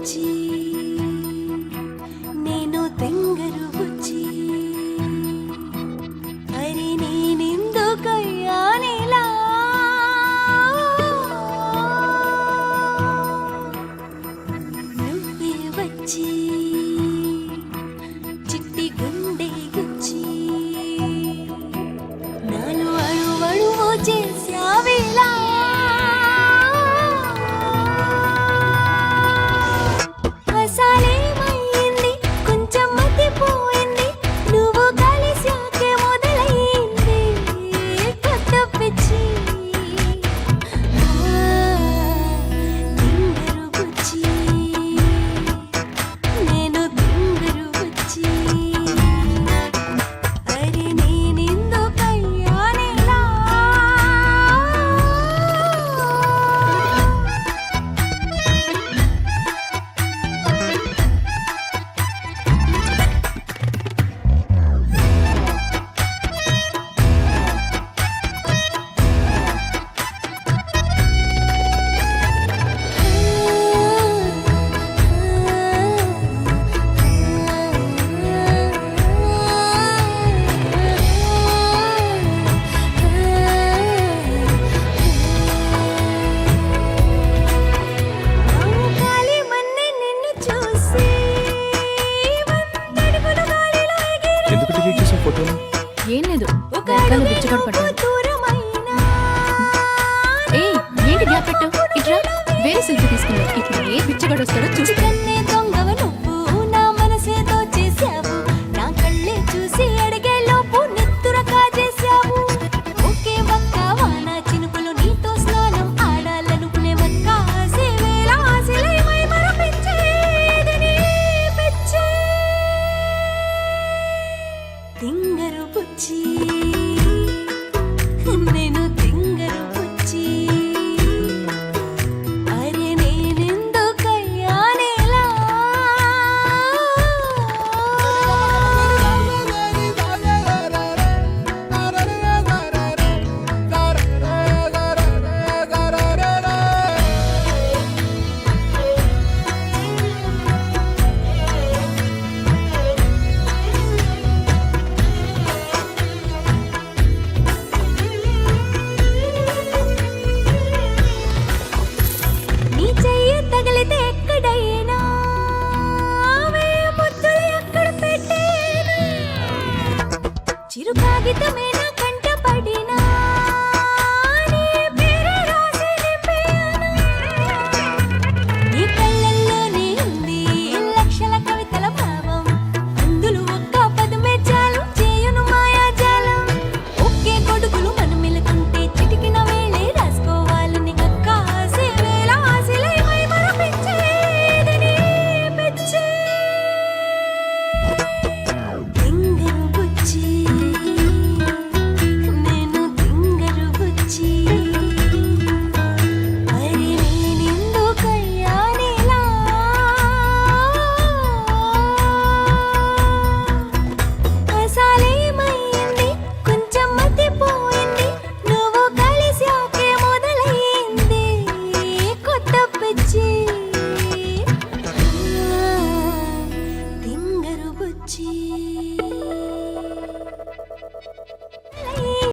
బుచ్చి నేను తెంగరు బుచ్చి అరే నేనెందుకయ్యానిలా నువ్వే వచ్చి చిట్టి గుండె గుచ్చి నాలో అణువణువు చేశావిలా అసలేమైంది కొంచెం మతిపోయింది నువ్వు కలిసాకే మొదలైంది కొత్త పిచ్చి తింగరు బుచ్చి నేను తింగరు బుచ్చి అరే నేనెందుకయ్యానిలా గాలి మన్నే నిన్ను చూసి వందడుగుల గాలిలో ఎగిరి ఎందుకు డిలీట్ చేసావు ఫోటోని? ఏం లేదు ఒక వెనకాల అడుగే బిచ్చగాడు నువ్వు పడ్డాడు. దూరమైనా ఏయ్ ఏంటి గ్యాప్ పెట్టావు? ఇట్రా వేరే సెల్ఫీ తీసుకున్నావు. ఇప్పుడు ఏ పిచ్చగాడు వస్తాడో చూస్తా. కన్నే దొంగవ నువ్వు నా మనసే దోచేశావు నా కళ్ళే చూసి అడిగే లోపు నెత్తుర కాజేశావు ఒకే ఒక్క వాన చినుకులు నీతో స్నానం ఆడాలనుకునే ఒక్క ఆసే వేళ ఆశలై మై మరపించేది నీ పిచ్చి తింగరు బుచ్చి నేను తింగరు బుచ్చి అరే నేనెందుకయ్యానిలా నీ చెయ్యి తగిలితే